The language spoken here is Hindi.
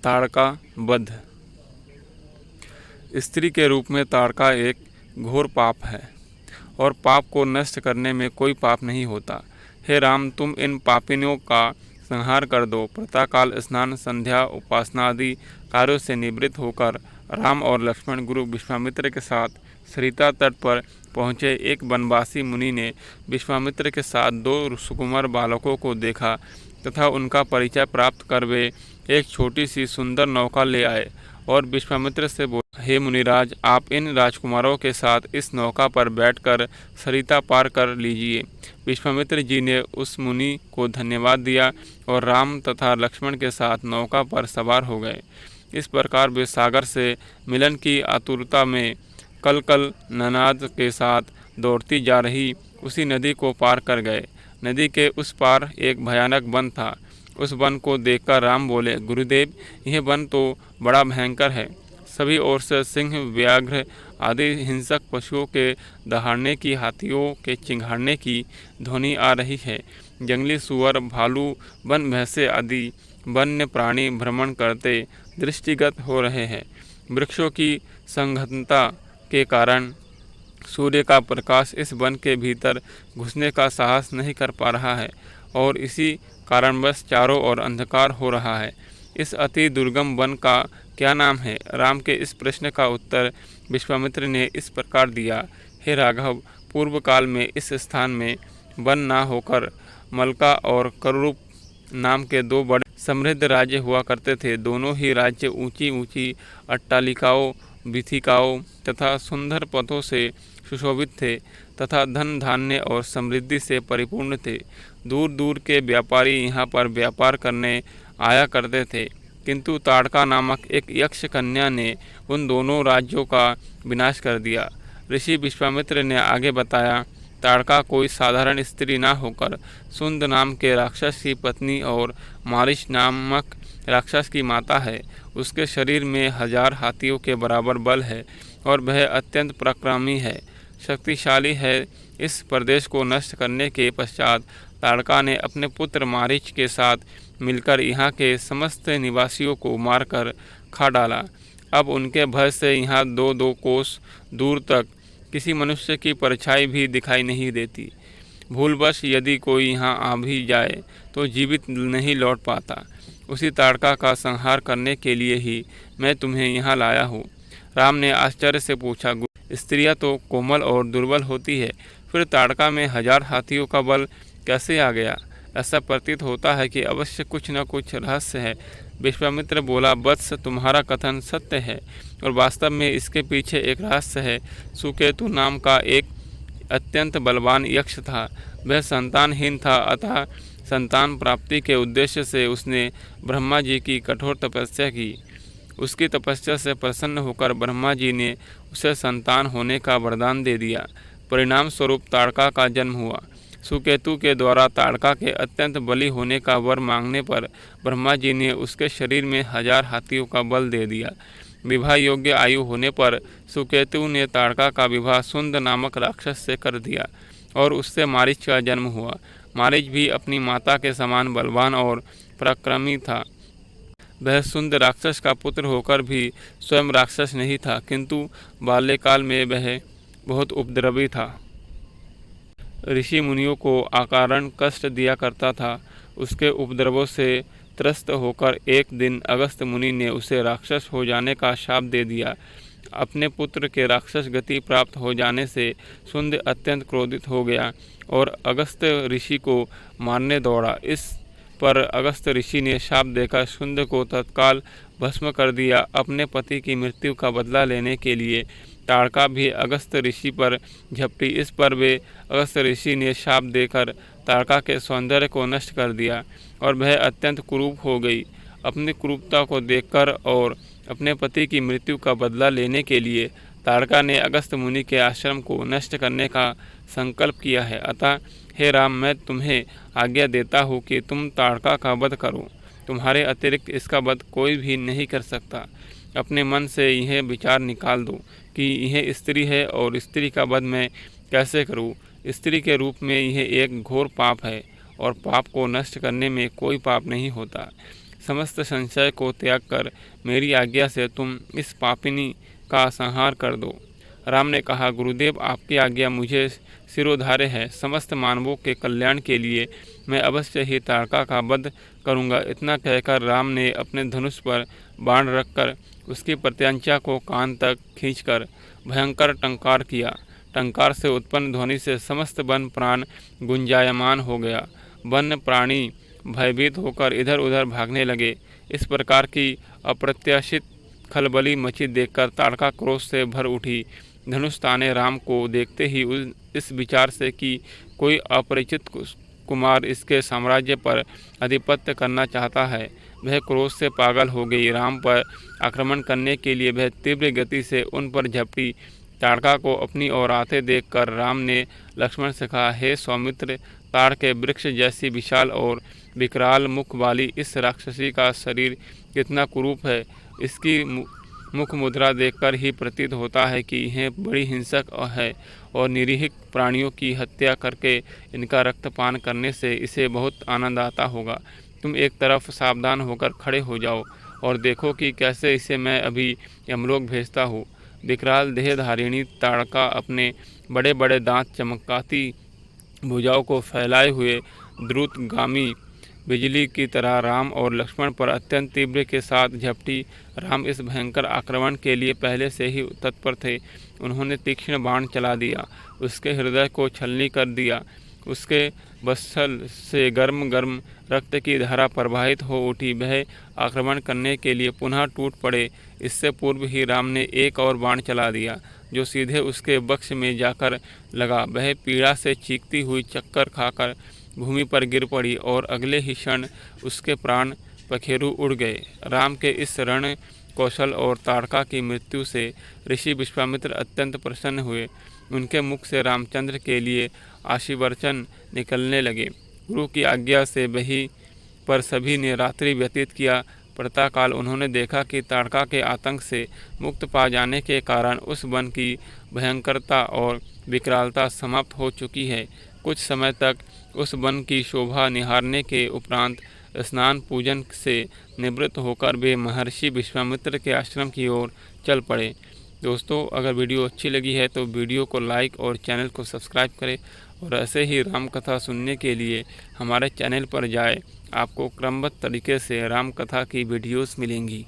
ताड़का वध। स्त्री के रूप में ताड़का एक घोर पाप है और पाप को नष्ट करने में कोई पाप नहीं होता। हे राम, तुम इन पापियों का संहार कर दो। प्रातःकाल स्नान, संध्या, उपासना आदि कार्यों से निवृत्त होकर राम और लक्ष्मण गुरु विश्वामित्र के साथ सरिता तट पर पहुँचे। एक वनवासी मुनि ने विश्वामित्र के साथ 2 सुकुमार बालकों को देखा तथा उनका परिचय प्राप्त कर वे एक छोटी सी सुंदर नौका ले आए और विश्वामित्र से बोले, हे मुनिराज, आप इन राजकुमारों के साथ इस नौका पर बैठकर सरिता पार कर लीजिए। विश्वामित्र जी ने उस मुनि को धन्यवाद दिया और राम तथा लक्ष्मण के साथ नौका पर सवार हो गए। इस प्रकार वे सागर से मिलन की आतुरता में कल कल ननाद के साथ दौड़ती जा रही उसी नदी को पार कर गए। नदी के उस पार एक भयानक वन था। उस वन को देखकर राम बोले, गुरुदेव, यह वन तो बड़ा भयंकर है। सभी ओर से सिंह, व्याघ्र आदि हिंसक पशुओं के दहाड़ने की, हाथियों के चिंघाड़ने की ध्वनि आ रही है। जंगली सुअर, भालू, वन भैंसे आदि वन्य प्राणी भ्रमण करते दृष्टिगत हो रहे हैं। वृक्षों की संघनता के कारण सूर्य का प्रकाश इस वन के भीतर घुसने का साहस नहीं कर पा रहा है और इसी कारणवश चारों ओर अंधकार हो रहा है। इस अति दुर्गम वन का क्या नाम है? राम के इस प्रश्न का उत्तर विश्वामित्र ने इस प्रकार दिया, हे राघव, पूर्व काल में इस स्थान में वन ना होकर मलका और करूप नाम के 2 बड़े समृद्ध राज्य हुआ करते थे। दोनों ही राज्य ऊंची ऊंची अट्टालिकाओं, वीथिकाओं तथा सुंदर पथों से सुशोभित थे तथा धन धान्य और समृद्धि से परिपूर्ण थे। दूर दूर के व्यापारी यहाँ पर व्यापार करने आया करते थे, किंतु ताड़का नामक एक यक्ष कन्या ने उन दोनों राज्यों का विनाश कर दिया। ऋषि विश्वामित्र ने आगे बताया, ताड़का कोई साधारण स्त्री ना होकर सुंद नाम के राक्षस की पत्नी और मारिच नामक राक्षस की माता है। उसके शरीर में 1000 हाथियों के बराबर बल है और वह अत्यंत पराक्रमी है, शक्तिशाली है। इस प्रदेश को नष्ट करने के पश्चात ताड़का ने अपने पुत्र मारिच के साथ मिलकर यहाँ के समस्त निवासियों को मारकर खा डाला। अब उनके भय से यहाँ 2-2 कोस दूर तक किसी मनुष्य की परछाई भी दिखाई नहीं देती। भूलवश यदि कोई यहाँ आ भी जाए तो जीवित नहीं लौट पाता। उसी ताड़का का संहार करने के लिए ही मैं तुम्हें यहाँ लाया हूँ। राम ने आश्चर्य से पूछा, स्त्रियाँ तो कोमल और दुर्बल होती है, फिर ताड़का में 1000 हाथियों का बल कैसे आ गया? ऐसा प्रतीत होता है कि अवश्य कुछ न कुछ रहस्य है। विश्वामित्र बोला, वत्स, तुम्हारा कथन सत्य है और वास्तव में इसके पीछे एक रहस्य है। सुकेतु नाम का एक अत्यंत बलवान यक्ष था। वह संतानहीन था, अतः संतान प्राप्ति के उद्देश्य से उसने ब्रह्मा जी की कठोर तपस्या की। उसकी तपस्या से प्रसन्न होकर ब्रह्मा जी ने उसे संतान होने का वरदान दे दिया। परिणाम स्वरूप ताड़का का जन्म हुआ। सुकेतु के द्वारा ताड़का के अत्यंत बली होने का वर मांगने पर ब्रह्मा जी ने उसके शरीर में 1000 हाथियों का बल दे दिया। विवाह योग्य आयु होने पर सुकेतु ने ताड़का का विवाह सुंद नामक राक्षस से कर दिया और उससे मारिच का जन्म हुआ। मारिच भी अपनी माता के समान बलवान और पराक्रमी था। वह सुंद राक्षस का पुत्र होकर भी स्वयं राक्षस नहीं था, किंतु बाल्यकाल में वह बहुत उपद्रवी था। ऋषि मुनियों को अकारण कष्ट दिया करता था। उसके उपद्रवों से त्रस्त होकर एक दिन अगस्त्य मुनि ने उसे राक्षस हो जाने का शाप दे दिया। अपने पुत्र के राक्षस गति प्राप्त हो जाने से सुंद अत्यंत क्रोधित हो गया और अगस्त्य ऋषि को मारने दौड़ा। इस पर अगस्त्य ऋषि ने शाप देकर सुंद को तत्काल भस्म कर दिया। अपने पति की मृत्यु का बदला लेने के लिए ताड़का भी अगस्त्य ऋषि पर झपटी। इस पर वे अगस्त्य ऋषि ने शाप देकर ताड़का के सौंदर्य को नष्ट कर दिया और वह अत्यंत कुरूप हो गई। अपनी कुरूपता को देखकर और अपने पति की मृत्यु का बदला लेने के लिए ताड़का ने अगस्त्य मुनि के आश्रम को नष्ट करने का संकल्प किया है। अतः हे राम, मैं तुम्हें आज्ञा देता हूँ कि तुम ताड़का का वध करो। तुम्हारे अतिरिक्त इसका वध कोई भी नहीं कर सकता। अपने मन से यह विचार निकाल दो कि यह स्त्री है और स्त्री का वध मैं कैसे करूं। स्त्री के रूप में यह एक घोर पाप है और पाप को नष्ट करने में कोई पाप नहीं होता। समस्त संशय को त्याग कर मेरी आज्ञा से तुम इस पापिनी का संहार कर दो। राम ने कहा, गुरुदेव आपकी आज्ञा मुझे सिरोधार्य है। समस्त मानवों के कल्याण के लिए मैं अवश्य ही ताड़का का वध करूंगा। इतना कहकर राम ने अपने धनुष पर बाण रखकर उसकी प्रत्यंचा को कान तक खींचकर भयंकर टंकार किया। टंकार से उत्पन्न ध्वनि से समस्त वन प्राण गुंजायमान हो गया। वन्य प्राणी भयभीत होकर इधर उधर भागने लगे। इस प्रकार की अप्रत्याशित खलबली मची देखकर ताड़का क्रोध से भर उठी। धनुष ताने राम को देखते ही इस विचार से कि कोई अपरिचित कुमार इसके साम्राज्य पर आधिपत्य करना चाहता है, वह क्रोध से पागल हो गई। राम पर आक्रमण करने के लिए वह तीव्र गति से उन पर झपटी। ताड़का को अपनी ओर आते देखकर राम ने लक्ष्मण से कहा, हे सौमित्र, ताड़ के वृक्ष जैसी विशाल और विकराल मुख वाली इस राक्षसी का शरीर कितना कुरूप है। इसकी मुख मुद्रा देखकर ही प्रतीत होता है कि यह बड़ी हिंसक है और निरीह प्राणियों की हत्या करके इनका रक्तपान करने से इसे बहुत आनंद आता होगा। तुम एक तरफ सावधान होकर खड़े हो जाओ और देखो कि कैसे इसे मैं अभी यमलोक भेजता हूँ। विकराल देहधारिणी ताड़का अपने बड़े बड़े दांत चमकाती भुजाओं को फैलाए हुए द्रुतगामी बिजली की तरह राम और लक्ष्मण पर अत्यंत तीव्र के साथ झपटी। राम इस भयंकर आक्रमण के लिए पहले से ही तत्पर थे। उन्होंने तीक्ष्ण बाण चला दिया, उसके हृदय को छलनी कर दिया। उसके वत्सल से गर्म गर्म रक्त की धारा प्रवाहित हो उठी। वह आक्रमण करने के लिए पुनः टूट पड़े। इससे पूर्व ही राम ने एक और बाण चला दिया जो सीधे उसके वक्ष में जाकर लगा। वह पीड़ा से चीखती हुई चक्कर खाकर भूमि पर गिर पड़ी और अगले ही क्षण उसके प्राण पखेरु उड़ गए। राम के इस रण कौशल और ताड़का की मृत्यु से ऋषि विश्वामित्र अत्यंत प्रसन्न हुए। उनके मुख से रामचंद्र के लिए आशीर्वचन निकलने लगे। गुरु की आज्ञा से वहीं पर सभी ने रात्रि व्यतीत किया। प्रातःकाल उन्होंने देखा कि ताड़का के आतंक से मुक्त पा जाने के कारण उस वन की भयंकरता और विकरालता समाप्त हो चुकी है। कुछ समय तक उस वन की शोभा निहारने के उपरांत स्नान पूजन से निवृत्त होकर वे महर्षि विश्वामित्र के आश्रम की ओर चल पड़े। दोस्तों, अगर वीडियो अच्छी लगी है तो वीडियो को लाइक और चैनल को सब्सक्राइब करें और ऐसे ही राम कथा सुनने के लिए हमारे चैनल पर जाएं। आपको क्रमबद्ध तरीके से राम कथा की वीडियोस मिलेंगी।